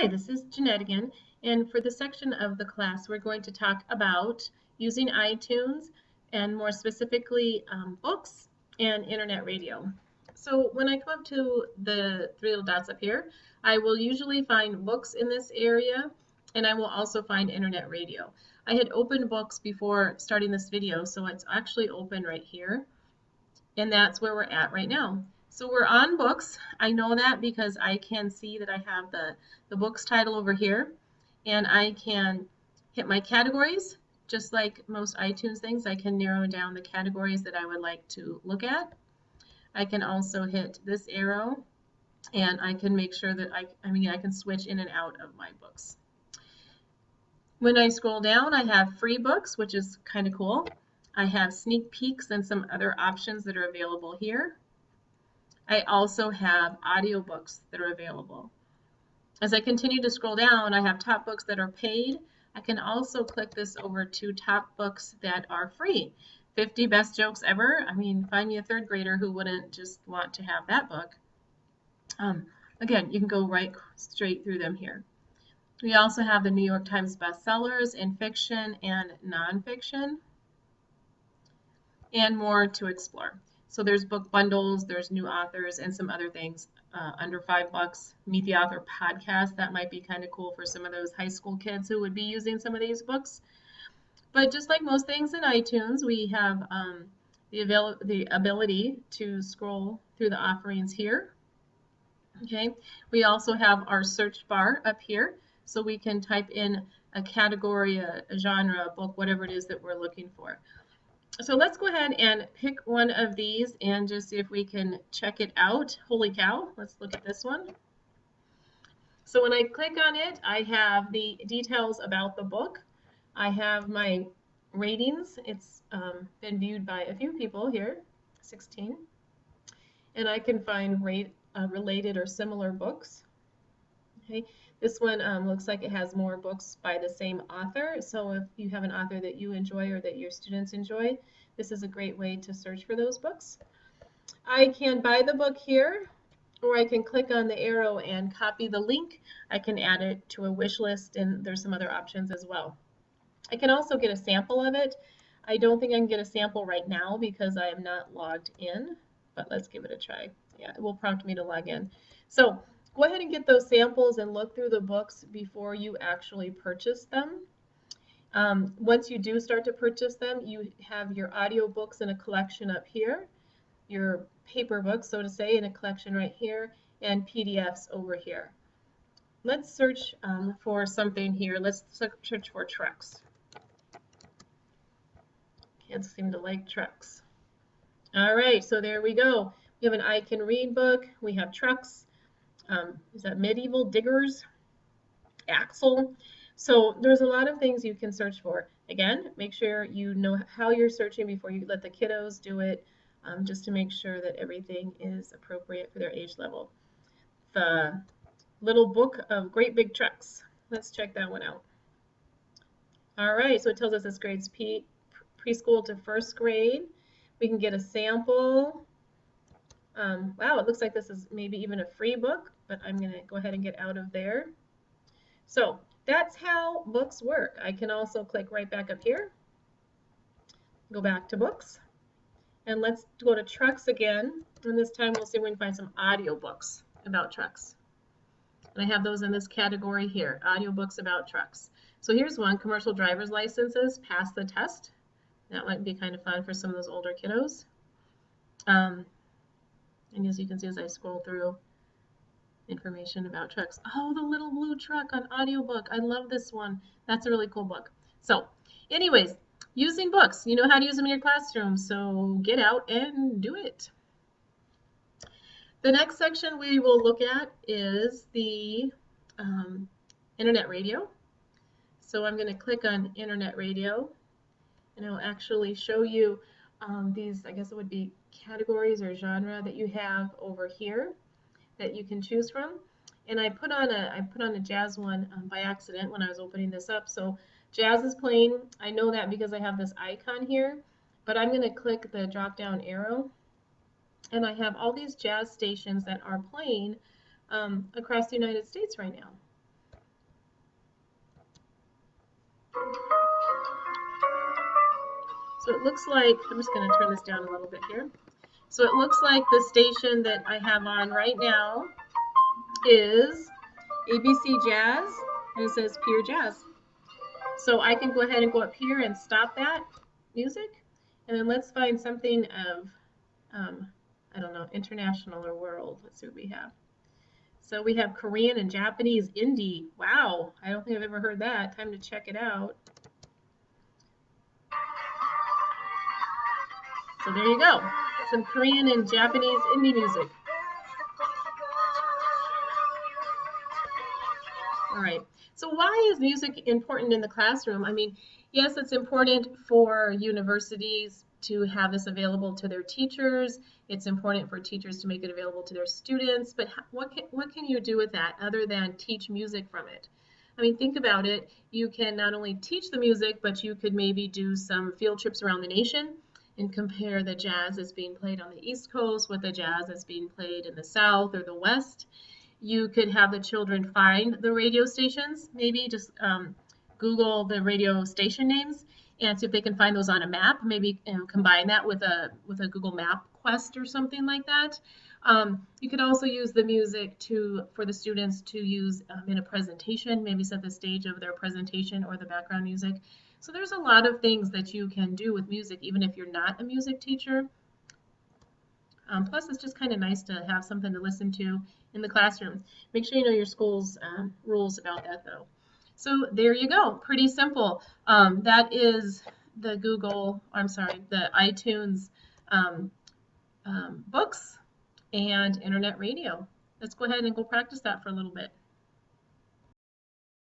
Hi, this is Jeanette again, and for this section of the class, we're going to talk about using iTunes and more specifically books and internet radio. So when I come up to the three little dots up here, I will usually find books in this area, and I will also find internet radio. I had opened books before starting this video, so it's actually open right here, and that's where we're at right now. So we're on books. I know that because I can see that I have the books title over here, and I can hit my categories. Just like most iTunes things, I can narrow down the categories that I would like to look at. I can also hit this arrow, and I can make sure that I can switch in and out of my books. When I scroll down, I have free books, which is kind of cool. I have sneak peeks and some other options that are available here. I also have audiobooks that are available. As I continue to scroll down, I have top books that are paid. I can also click this over to top books that are free. 50 best jokes ever. I mean, find me a third grader who wouldn't just want to have that book. Again, you can go right straight through them here. We also have the New York Times bestsellers in fiction and nonfiction, and more to explore. So there's book bundles, there's new authors, and some other things under $5. Meet the Author podcast, that might be kind of cool for some of those high school kids who would be using some of these books. But just like most things in iTunes, we have the ability to scroll through the offerings here. Okay, we also have our search bar up here, so we can type in a category, a genre, a book, whatever it is that we're looking for. So let's go ahead and pick one of these and just see if we can check it out. Holy cow, let's look at this one. So when I click on it, I have the details about the book. I have my ratings. It's been viewed by a few people here, 16. And I can find related or similar books. Okay. This one looks like it has more books by the same author. So if you have an author that you enjoy or that your students enjoy, this is a great way to search for those books. I can buy the book here, or I can click on the arrow and copy the link. I can add it to a wish list, and there's some other options as well. I can also get a sample of it. I don't think I can get a sample right now because I am not logged in, but let's give it a try. Yeah, it will prompt me to log in. So go ahead and get those samples and look through the books before you actually purchase them. Once you do start to purchase them, you have your audio books in a collection up here, your paper books, so to say, in a collection right here, and PDFs over here. Let's search for something here. Let's search for trucks. Kids seem to like trucks. All right, so there we go. We have an I Can Read book. We have trucks. Is that medieval diggers? Axle. So there's a lot of things you can search for. Again, make sure you know how you're searching before you let the kiddos do it, just to make sure that everything is appropriate for their age level. The Little Book of Great Big Trucks. Let's check that one out. All right, so it tells us it's grades preschool to first grade. We can get a sample. Wow, it looks like this is maybe even a free book, but I'm going to go ahead and get out of there. So that's how books work. I can also click right back up here, go back to books, and let's go to trucks again. And this time we'll see if we can find some audiobooks about trucks. And I have those in this category here, audiobooks about trucks. So here's one, commercial driver's licenses, pass the test. That might be kind of fun for some of those older kiddos. And as you can see as I scroll through, information about trucks. Oh, the little blue truck on audiobook. I love this one. That's a really cool book. So anyways, using books. You know how to use them in your classroom, so get out and do it. The next section we will look at is the internet radio. So I'm going to click on internet radio, and it'll actually show you these, I guess it would be categories or genre that you have over here that you can choose from. And I put on a jazz one by accident when I was opening this up. So jazz is playing. I know that because I have this icon here, but I'm going to click the drop down arrow, and I have all these jazz stations that are playing across the United States right now. So it looks like, I'm just going to turn this down a little bit here. So it looks like the station that I have on right now is ABC Jazz, and it says Pure Jazz. So I can go ahead and go up here and stop that music, and then let's find something of, I don't know, international or world. Let's see what we have. So we have Korean and Japanese indie. Wow, I don't think I've ever heard that. Time to check it out. So there you go. Some Korean and Japanese indie music. All right. So why is music important in the classroom? I mean, yes, it's important for universities to have this available to their teachers. It's important for teachers to make it available to their students. But what can you do with that other than teach music from it? I mean, think about it. You can not only teach the music, but you could maybe do some field trips around the nation and compare the jazz that's being played on the East Coast with the jazz that's being played in the South or the West. You could have the children find the radio stations, maybe just Google the radio station names and see if they can find those on a map. Maybe combine that with a Google Map quest or something like that. You could also use the music for the students to use in a presentation, maybe set the stage of their presentation or the background music. So there's a lot of things that you can do with music, even if you're not a music teacher. Plus, it's just kind of nice to have something to listen to in the classroom. Make sure you know your school's rules about that, though. So there you go. Pretty simple. That is the the iTunes books and internet radio. Let's go ahead and go practice that for a little bit.